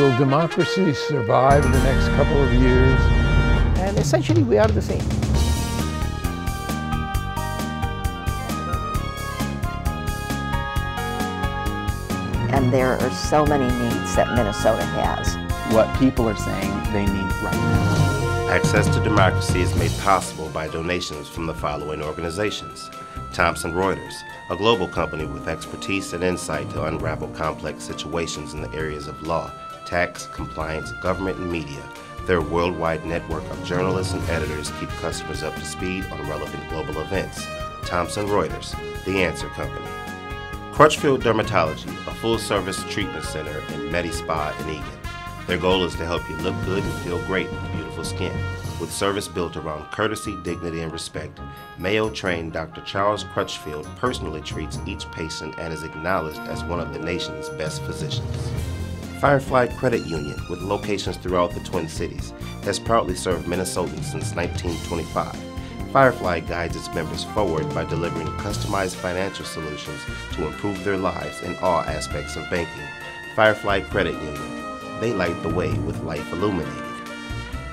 Will democracy survive in the next couple of years? And essentially, we are the same. And there are so many needs that Minnesota has. What people are saying they need right now. Access to democracy is made possible by donations from the following organizations. Thomson Reuters, a global company with expertise and insight to unravel complex situations in the areas of law, tax, compliance, government, and media. Their worldwide network of journalists and editors keep customers up to speed on relevant global events. Thomson Reuters, the answer company. Crutchfield Dermatology, a full-service treatment center in Medi-Spa in Eagan. Their goal is to help you look good and feel great with beautiful skin. With service built around courtesy, dignity, and respect, Mayo-trained Dr. Charles Crutchfield personally treats each patient and is acknowledged as one of the nation's best physicians. Firefly Credit Union, with locations throughout the Twin Cities, has proudly served Minnesotans since 1925. Firefly guides its members forward by delivering customized financial solutions to improve their lives in all aspects of banking. Firefly Credit Union, they light the way with life illuminated.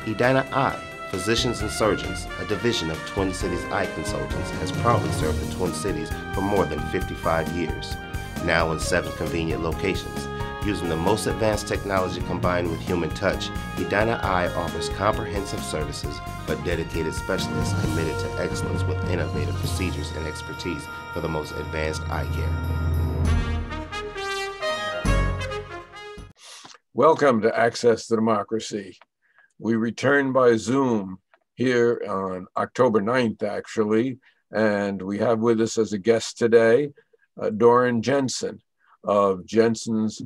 EDINA Eye, Physicians and Surgeons, a division of Twin Cities Eye Consultants, has proudly served the Twin Cities for more than 55 years. Now in 7 convenient locations. Using the most advanced technology combined with human touch, EDINA Eye offers comprehensive services for dedicated specialists committed to excellence with innovative procedures and expertise for the most advanced eye care. Welcome to Access to Democracy. We return by Zoom here on October 9th, actually, and we have with us as a guest today, Doron Jensen of Jensen's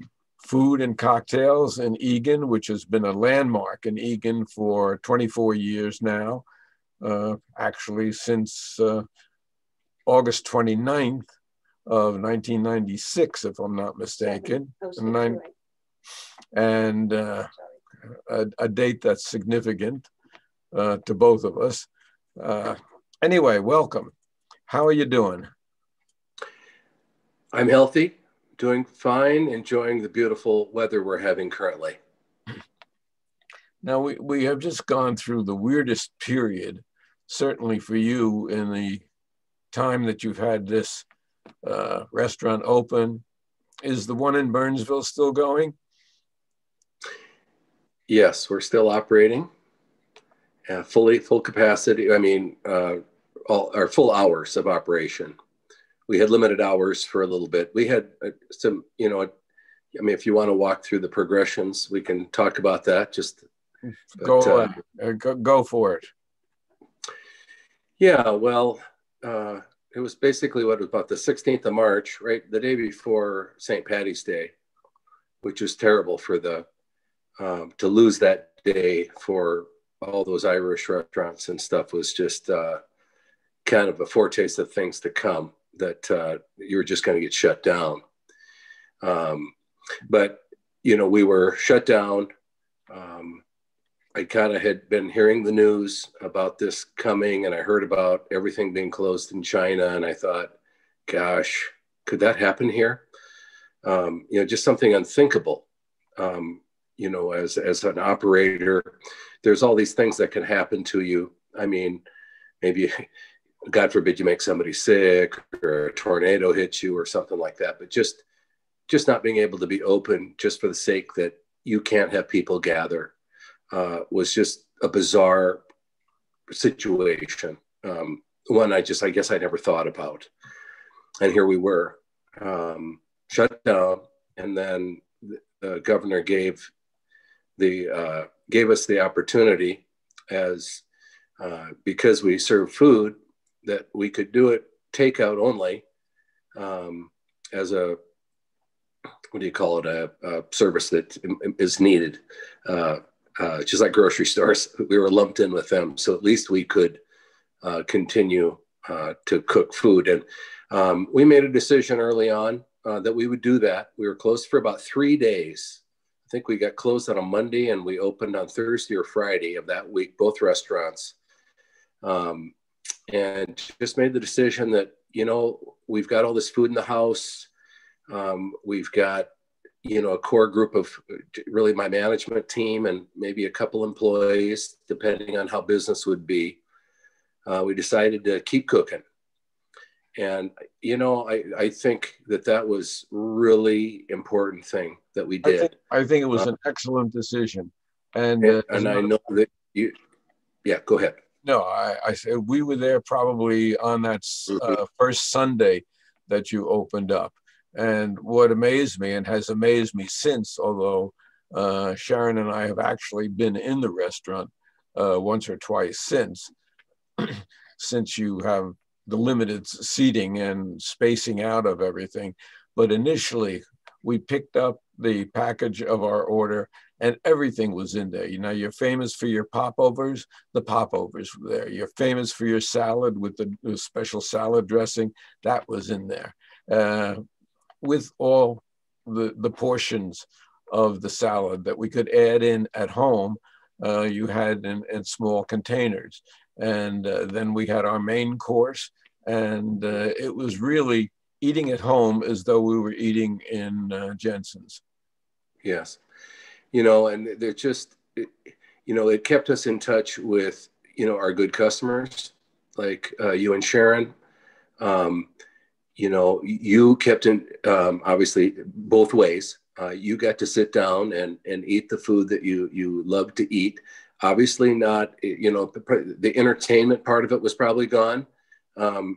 Food and Cocktails in Eagan, which has been a landmark in Eagan for 24 years now, actually since August 29th of 1996, if I'm not mistaken. And a date that's significant to both of us. Anyway, welcome. How are you doing? I'm healthy. Doing fine, enjoying the beautiful weather we're having currently. Now, we have just gone through the weirdest period, certainly for you, in the time that you've had this restaurant open. Is the one in Burnsville still going? Yes, we're still operating, full capacity. I mean, all our full hours of operation. We had limited hours for a little bit. We had some, I mean, if you want to walk through the progressions, we can talk about that. Go for it. Yeah, well, it was basically about the 16th of March, right? The day before St. Paddy's Day, which was terrible for to lose that day for all those Irish restaurants and stuff was just kind of a foretaste of things to come. That you were just going to get shut down. But, we were shut down. I kind of had been hearing the news about this coming, and I heard about everything being closed in China. And I thought, gosh, could that happen here? Just something unthinkable. As an operator, there's all these things that can happen to you. I mean, maybe God forbid you make somebody sick or a tornado hits you or something like that. But just not being able to be open just for the sake that you can't have people gather was just a bizarre situation. One I guess I never thought about. And here we were shut down. And then the governor gave us the opportunity because we serve food, that we could do it takeout only as a service that is needed, just like grocery stores. We were lumped in with them, so at least we could continue to cook food. And we made a decision early on that we would do that. We were closed for about 3 days. I think we got closed on a Monday and we opened on Thursday or Friday of that week, both restaurants. And just made the decision that, we've got all this food in the house. We've got a core group of really my management team and maybe a couple employees, depending on how business would be, we decided to keep cooking. And, I think that was really important thing that we did. I think it was an excellent decision. And I know that go ahead. No, I said we were there probably on that first Sunday that you opened up. And what amazed me and has amazed me since, although Sharon and I have actually been in the restaurant once or twice since you have the limited seating and spacing out of everything. But initially, we picked up the package of our order and everything was in there. You're famous for your popovers. The popovers were there. You're famous for your salad with the special salad dressing. That was in there. With all the portions of the salad that we could add in at home, you had in small containers. And then we had our main course, and it was really eating at home as though we were eating in Jensen's. Yes. And they're just, it kept us in touch with, our good customers, like you and Sharon. You kept in, obviously, both ways. You got to sit down and eat the food that you love to eat. Obviously not, the entertainment part of it was probably gone, and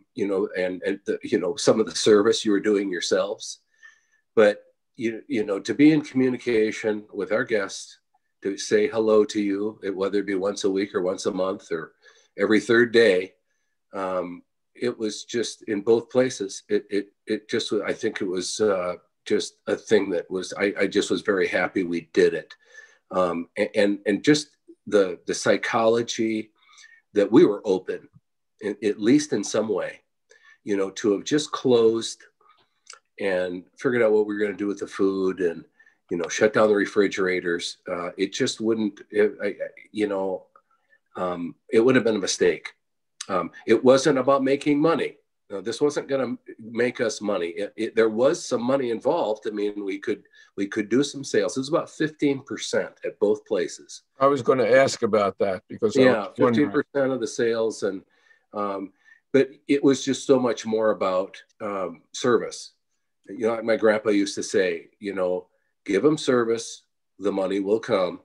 some of the service you were doing yourselves. But, to be in communication with our guests, to say hello to you, whether it be once a week or once a month or every third day, it was just in both places. It just, I think it was just a thing that was, I just was very happy we did it. And just the psychology that we were open, at least in some way, to have just closed and figured out what we were going to do with the food and, shut down the refrigerators. It just wouldn't, it would have been a mistake. It wasn't about making money. This wasn't going to make us money. There was some money involved. I mean, we could do some sales. It was about 15% at both places. I was going to ask about that because 15% of the sales, and but it was just so much more about service. My grandpa used to say, give them service, the money will come.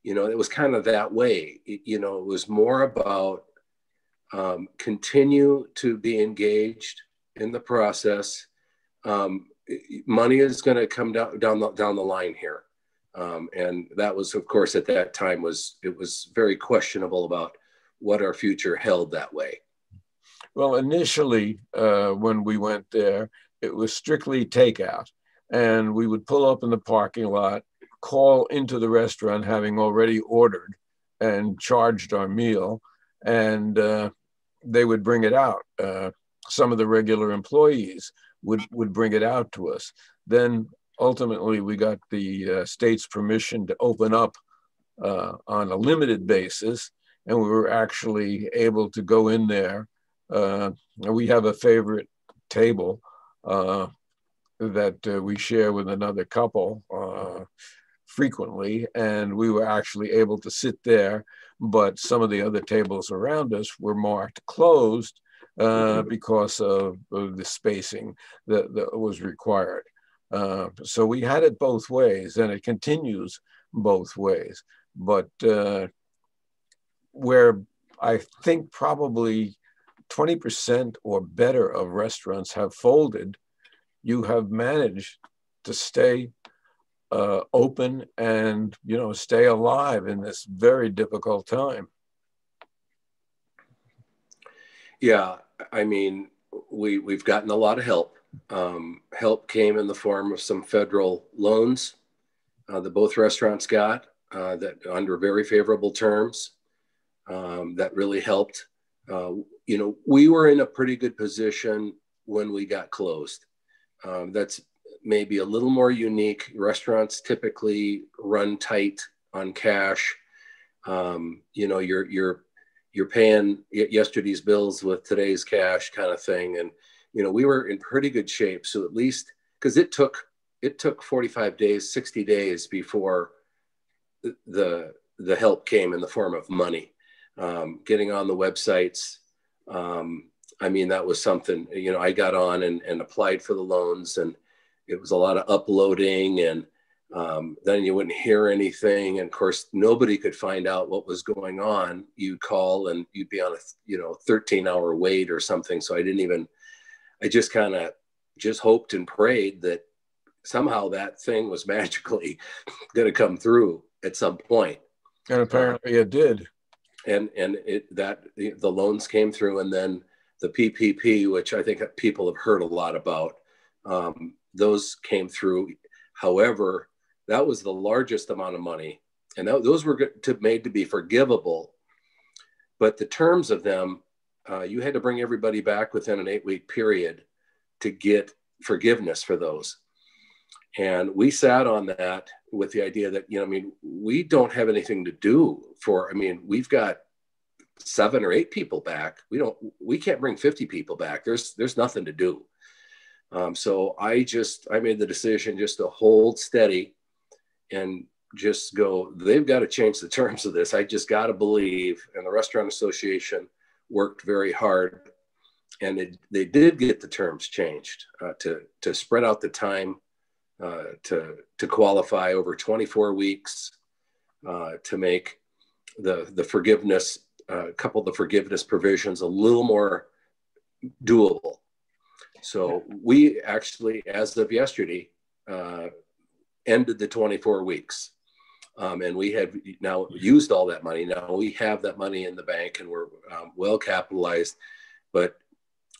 It was kind of that way. It was more about continue to be engaged in the process. Money is going to come down the line here. And that was, of course, at that time it was very questionable about what our future held that way. Well, initially, when we went there, it was strictly takeout. And we would pull up in the parking lot, call into the restaurant, having already ordered and charged our meal, and they would bring it out. Some of the regular employees would bring it out to us. Then ultimately we got the state's permission to open up on a limited basis, and we were actually able to go in there. We have a favorite table that we share with another couple frequently, and we were actually able to sit there, but some of the other tables around us were marked closed because of the spacing that was required. So we had it both ways, and it continues both ways. But where I think probably 20% or better of restaurants have folded, you have managed to stay open and, stay alive in this very difficult time. Yeah, I mean, we've gotten a lot of help. Help came in the form of some federal loans that both restaurants got that under very favorable terms that really helped. We were in a pretty good position when we got closed. That's maybe a little more unique. Restaurants typically run tight on cash. You're paying yesterday's bills with today's cash kind of thing. And, we were in pretty good shape. So at least, because it took it took 45 days, 60 days before the help came in the form of money. Getting on the websites. I mean, that was something, you know, I got on and applied for the loans, and it was a lot of uploading, and then you wouldn't hear anything. And of course, nobody could find out what was going on. You'd call and you'd be on a, 13-hour wait or something. So I just kind of hoped and prayed that somehow that thing was magically going to come through at some point. And apparently it did. And the loans came through, and then the PPP, which I think people have heard a lot about, those came through. However, that was the largest amount of money, and those were made to be forgivable. But the terms of them, you had to bring everybody back within an 8-week period to get forgiveness for those. And we sat on that with the idea that, we don't have anything to do we've got 7 or 8 people back. We can't bring 50 people back. There's nothing to do. So I made the decision just to hold steady and just go, they've got to change the terms of this. I just got to believe. And the Restaurant Association worked very hard, and they did get the terms changed to spread out the time to qualify over 24 weeks, to make the forgiveness, a couple of the forgiveness provisions a little more doable. So we actually, as of yesterday, ended the 24 weeks. And we have now used all that money. Now we have that money in the bank, and we're well capitalized, but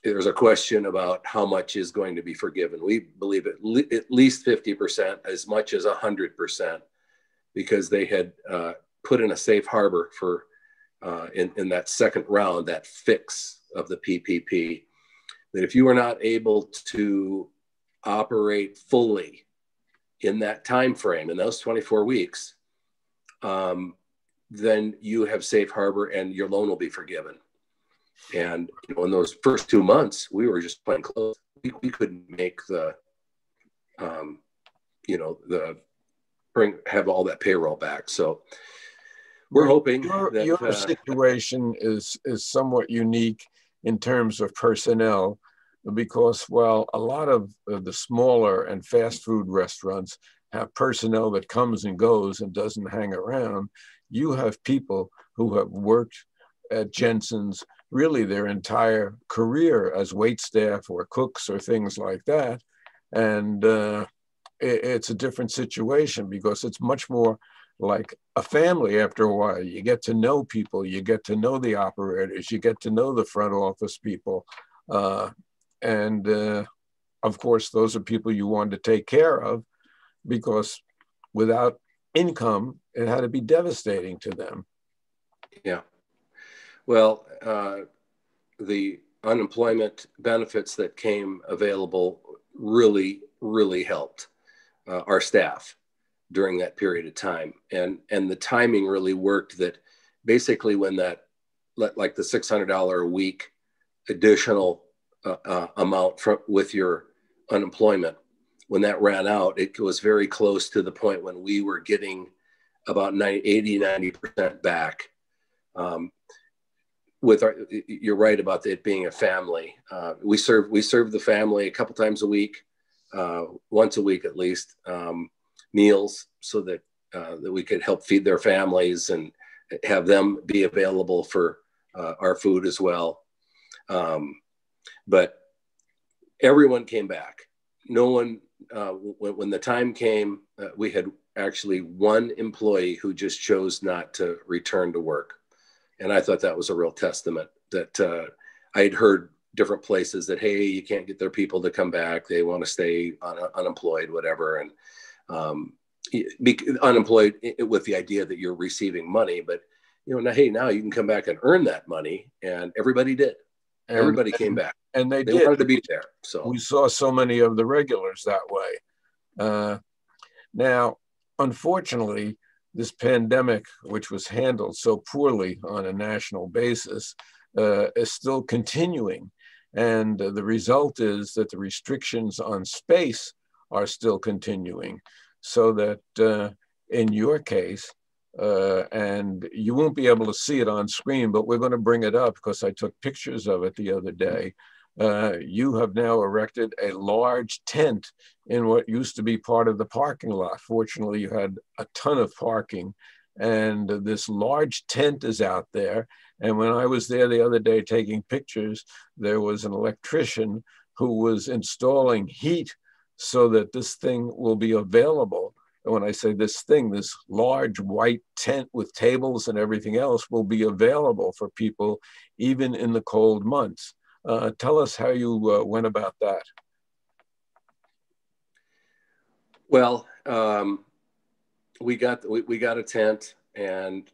there's a question about how much is going to be forgiven. We believe at least 50%, as much as 100%, because they had put in a safe harbor for in that second round, that fix of the PPP, that if you were not able to operate fully in that time frame, in those 24 weeks, then you have safe harbor and your loan will be forgiven. And in those first 2 months, we were just plain close. We couldn't make have all that payroll back. So we're hoping that your situation is somewhat unique in terms of personnel, because while a lot of the smaller and fast food restaurants have personnel that comes and goes and doesn't hang around, you have people who have worked at Jensen's really their entire career as wait staff or cooks or things like that. And it's a different situation, because it's much more like a family after a while. You get to know people, you get to know the operators, you get to know the front office people. And of course, those are people you want to take care of, because without income, it had to be devastating to them. Yeah. Well, the unemployment benefits that came available really, really helped our staff during that period of time. And the timing really worked, that basically when that, like the $600 a week additional amount with your unemployment, when that ran out, it was very close to the point when we were getting about 90% back. You're right about it being a family. We serve the family a couple times a week, once a week at least, meals, so that we could help feed their families and have them be available for our food as well. But everyone came back. No one, when the time came, we had actually one employee who just chose not to return to work. And I thought that was a real testament that I had heard different places that, hey, you can't get their people to come back. They want to stay unemployed, whatever. And unemployed with the idea that you're receiving money. But, now you can come back and earn that money. And everybody did. Everybody came back. And they wanted to be there. So we saw so many of the regulars that way. Now, unfortunately, this pandemic, which was handled so poorly on a national basis, is still continuing. And the result is that the restrictions on space are still continuing. So that in your case, and you won't be able to see it on screen, but we're going to bring it up because I took pictures of it the other day. You have now erected a large tent in what used to be part of the parking lot. Fortunately, you had a ton of parking, and this large tent is out there. And when I was there the other day taking pictures, there was an electrician who was installing heat so that this thing will be available. And when I say this thing, this large white tent with tables and everything else will be available for people even in the cold months. Tell us how you went about that. Well, we got a tent, and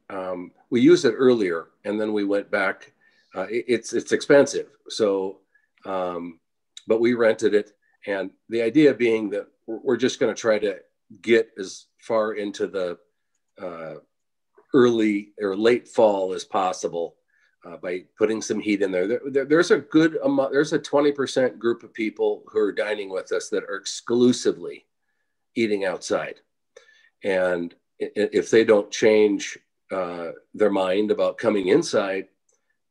we used it earlier, and then we went back. It's expensive, so but we rented it, and the idea being that we're just going to try to get as far into the early or late fall as possible by putting some heat in there. There's a good amount, there's a 20% group of people who are dining with us that are exclusively eating outside. And if they don't change their mind about coming inside,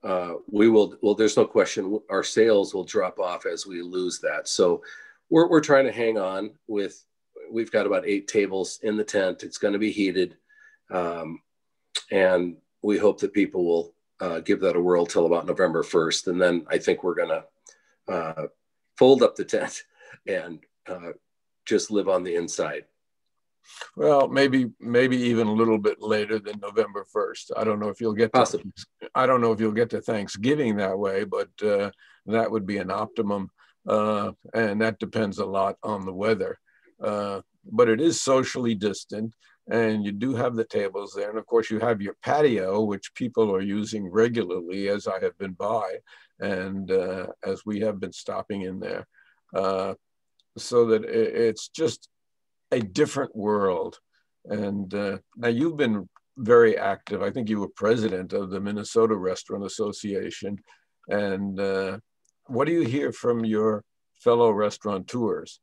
there's no question our sales will drop off as we lose that. So we're trying to hang on with, we've got about 8 tables in the tent. It's going to be heated. And we hope that people will give that a whirl till about November 1st. And then I think we're going to fold up the tent and just live on the inside. Well, maybe even a little bit later than November 1st. I don't know if you'll get to, I don't know if you'll get to Thanksgiving that way, but that would be an optimum. And that depends a lot on the weather. But it is socially distant, and you do have the tables there. And of course you have your patio, which people are using regularly, as I have been by, and as we have been stopping in there. So that it's just a different world. And now you've been very active. I think you were president of the Minnesota Restaurant Association. And what do you hear from your fellow restaurateurs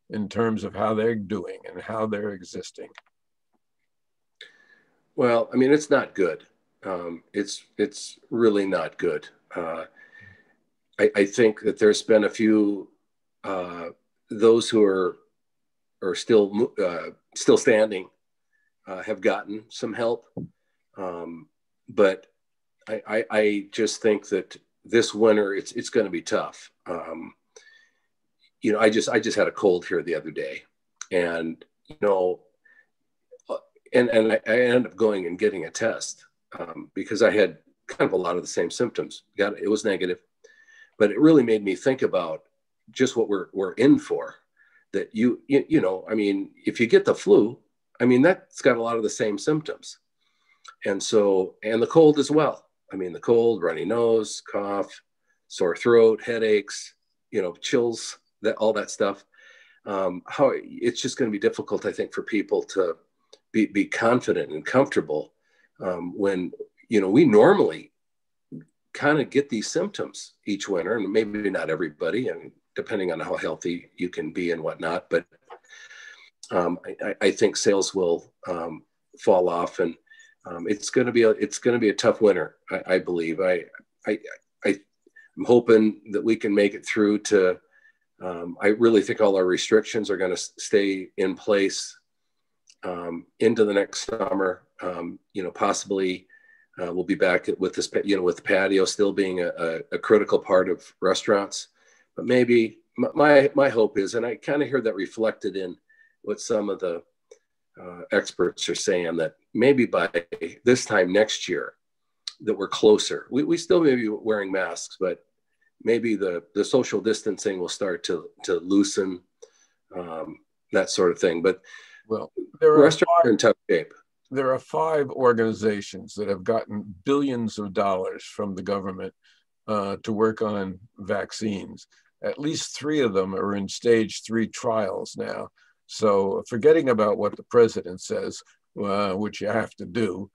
in terms of how they're doing and how they're existing? Well, I mean, it's not good. It's really not good. I think that there's been a few, those who are still standing have gotten some help. But I just think that this winter, it's going to be tough. You know, I just had a cold here the other day, and, you know, and I ended up going and getting a test because I had kind of a lot of the same symptoms. It was negative, but it really made me think about just what we're in for. That you know, I mean, if you get the flu, I mean, that's got a lot of the same symptoms. And so, and the cold as well. I mean, the cold, runny nose, cough, sore throat, headaches, you know, chills, all that stuff. How it's just going to be difficult, I think, for people to be confident and comfortable when, you know, we normally kind of get these symptoms each winter, and maybe not everybody, and depending on how healthy you can be and whatnot. But I think sales will fall off, and it's going to be a tough winter. I believe. I'm hoping that we can make it through to. I really think all our restrictions are going to stay in place into the next summer. You know, possibly we'll be back with this. You know, with the patio still being a critical part of restaurants. But maybe my hope is, and I kind of hear that reflected in what some of the experts are saying, that maybe by this time next year that we're closer. We still may be wearing masks, but maybe the social distancing will start to loosen, that sort of thing. But well, restaurants are in tough shape. There are 5 organizations that have gotten billions of dollars from the government to work on vaccines. At least 3 of them are in stage 3 trials now. So forgetting about what the president says, which you have to do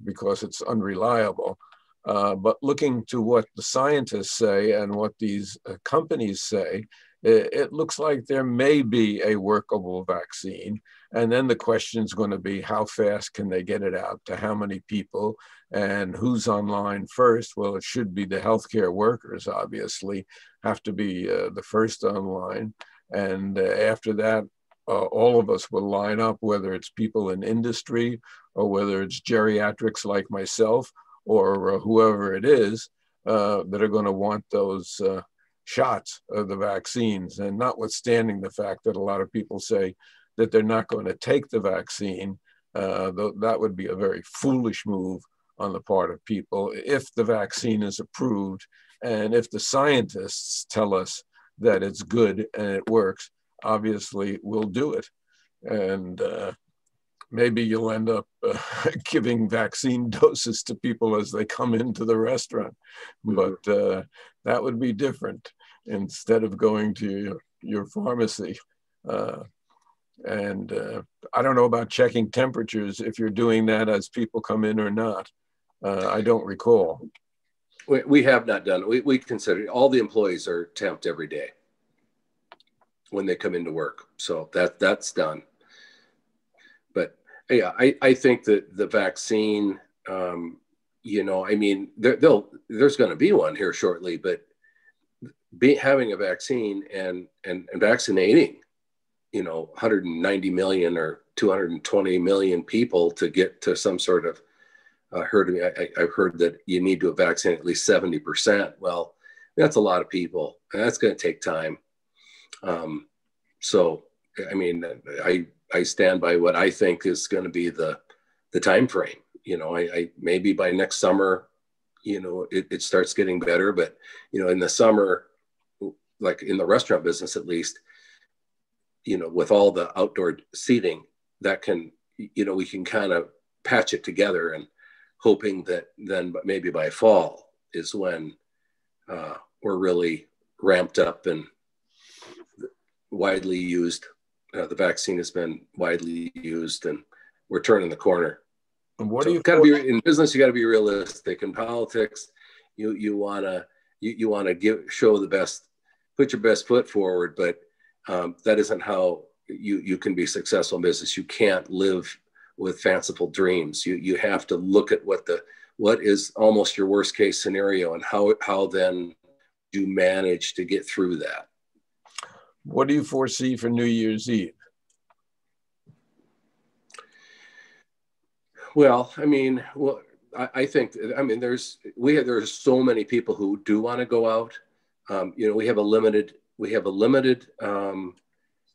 because it's unreliable, but looking to what the scientists say and what these companies say, it looks like there may be a workable vaccine. And then the question is going to be, how fast can they get it out to how many people and who's online first? Well, it should be the healthcare workers, obviously, have to be the first online. And after that, all of us will line up, whether it's people in industry or whether it's geriatrics like myself or whoever it is that are going to want those shots of the vaccines. And notwithstanding the fact that a lot of people say that they're not going to take the vaccine, that would be a very foolish move on the part of people if the vaccine is approved and if the scientists tell us that it's good and it works. Obviously, we'll do it. And maybe you'll end up giving vaccine doses to people as they come into the restaurant. But that would be different instead of going to your pharmacy. And I don't know about checking temperatures, if you're doing that as people come in or not. I don't recall. We have not done it. We consider all the employees are temped every day when they come into work. So that's done. But yeah, I think that the vaccine, you know, I mean, there's going to be one here shortly, but having a vaccine and vaccinating, you know, 190 million or 220 million people to get to some sort of herd. I've heard that you need to vaccinate at least 70%. Well, that's a lot of people, and that's going to take time. So, I mean, I stand by what I think is going to be the time frame. You know, I maybe by next summer, you know, it starts getting better. But, you know, in the summer, like in the restaurant business at least, you know, with all the outdoor seating, that can, you know, we can kind of patch it together, and hoping that then maybe by fall is when we're really ramped up and widely used. The vaccine has been widely used, and we're turning the corner. And what so do you got to be in business? You got to be realistic. In politics, you wanna show the best, put your best foot forward, but that isn't how you can be successful in business. You can't live with fanciful dreams. You have to look at what is almost your worst case scenario, and how then you manage to get through that. What do you foresee for New Year's Eve? Well, I mean, I think, I mean, there's so many people who do want to go out. You know, we have a limited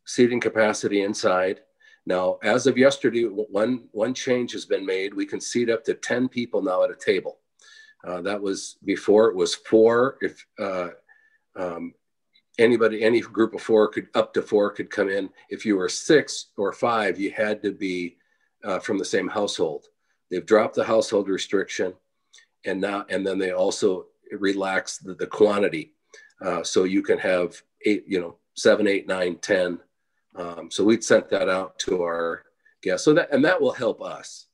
seating capacity inside. Now, as of yesterday, one change has been made. We can seat up to 10 people now at a table. That was before it was 4. If any group of 4 up to 4 could come in. If you were 6 or 5, you had to be from the same household. They've dropped the household restriction, and then they also relaxed the quantity, so you can have 8, 7, 8, 9, 10. So we'd sent that out to our guests. So that will help us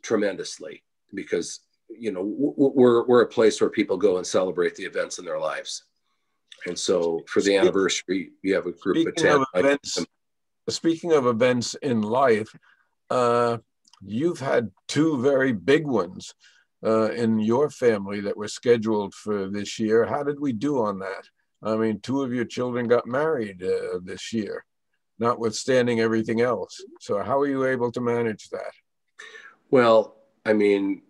tremendously, because we're a place where people go and celebrate the events in their lives. And so for the anniversary, you have a group of 10. Speaking of events in life, you've had 2 very big ones in your family that were scheduled for this year. How did we do on that? I mean, 2 of your children got married this year, notwithstanding everything else. So how are you able to manage that? Well, I mean,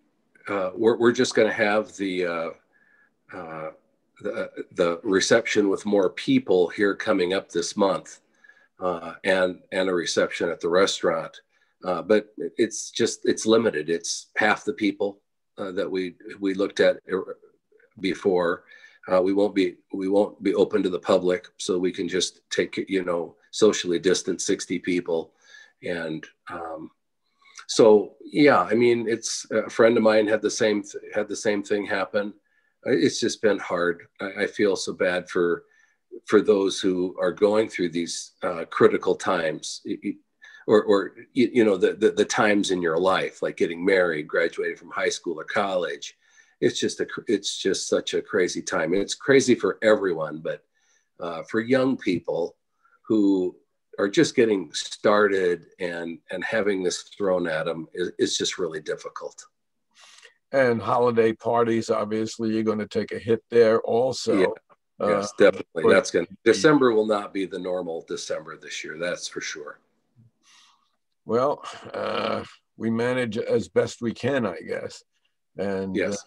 we're just going to have the reception with more people here coming up this month, and a reception at the restaurant. But it's limited. It's half the people that we looked at before. We won't be open to the public, so we can just take, socially distant 60 people. And so, yeah, I mean, it's a friend of mine had the same thing happen. It's just been hard. I feel so bad for those who are going through these critical times, or the times in your life, like getting married, graduating from high school or college. It's just such a crazy time. And it's crazy for everyone, but for young people who are just getting started, and having this thrown at them is just really difficult. And holiday parties, obviously, you're going to take a hit there also. Yeah. Yes, definitely. That's going to, December will not be the normal December this year. That's for sure. Well, we manage as best we can, I guess. And yes.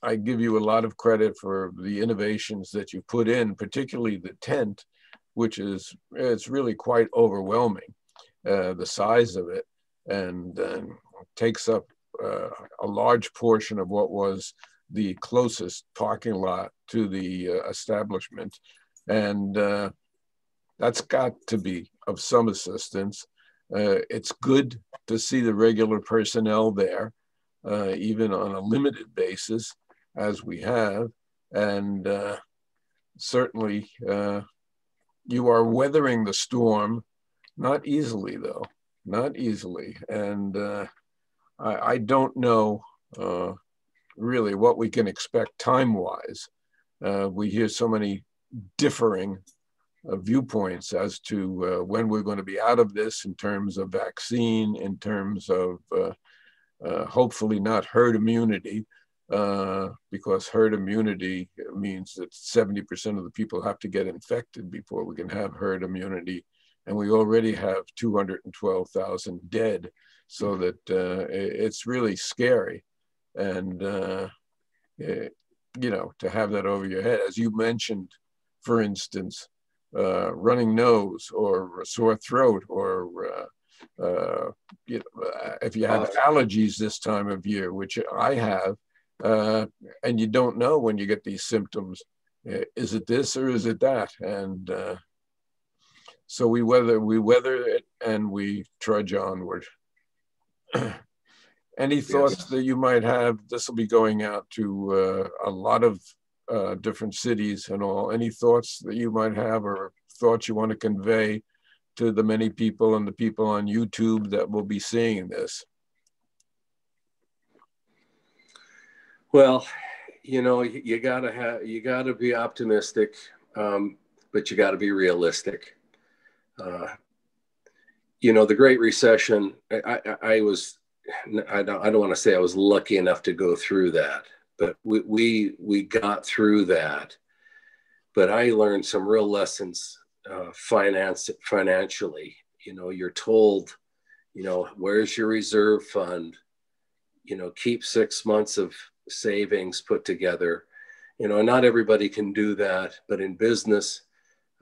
I give you a lot of credit for the innovations that you put in, particularly the tent, which is, it's really quite overwhelming, the size of it, and takes up a large portion of what was the closest parking lot to the establishment. And that's got to be of some assistance. It's good to see the regular personnel there, even on a limited basis, as we have. And certainly you are weathering the storm, not easily though, not easily. And I don't know really what we can expect time-wise. We hear so many differing viewpoints as to when we're going to be out of this in terms of vaccine, in terms of hopefully not herd immunity, because herd immunity means that 70% of the people have to get infected before we can have herd immunity. And we already have 212,000 dead, so that it's really scary. And, you know, to have that over your head, as you mentioned, for instance, running nose or a sore throat, or you know, if you have allergies this time of year, which I have, and you don't know when you get these symptoms, is it this or is it that? And so we weather it and we trudge onward. Any thoughts that you might have? This will be going out to a lot of different cities and all. Any thoughts that you might have, or thoughts you want to convey to the many people and the people on YouTube that will be seeing this? Well, you know, you gotta be optimistic, but you gotta be realistic. You know, the Great Recession, I don't want to say I was lucky enough to go through that, but we got through that. But I learned some real lessons financially. You know, you're told, you know, where's your reserve fund? You know, keep 6 months of savings put together. You know, not everybody can do that, but in business,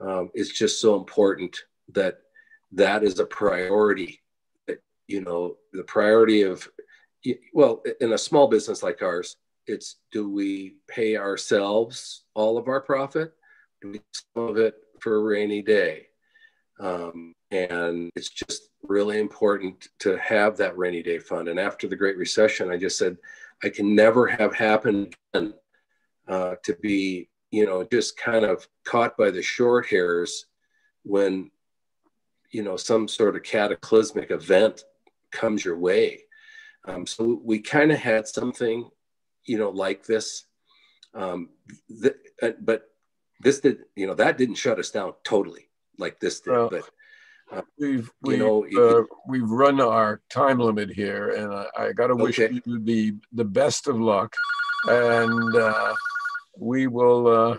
it's just so important that that is a priority. You know, the priority of, well, in a small business like ours, it's, do we pay ourselves all of our profit? Do we some of it for a rainy day? And it's just really important to have that rainy day fund. And after the Great Recession, I just said, I can never have happened again, to be, you know, just kind of caught by the short hairs when, you know, some sort of cataclysmic event comes your way. So we kind of had something, you know, like this, but this did, you know, that didn't shut us down totally like this did. Well, but we've run our time limit here, and I got to wish you the best of luck, and we will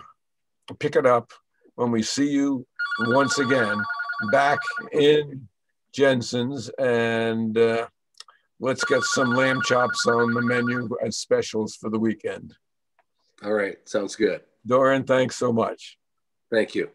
pick it up when we see you once again back in Jensen's, and let's get some lamb chops on the menu as specials for the weekend. All right, sounds good. Doron, thanks so much. Thank you.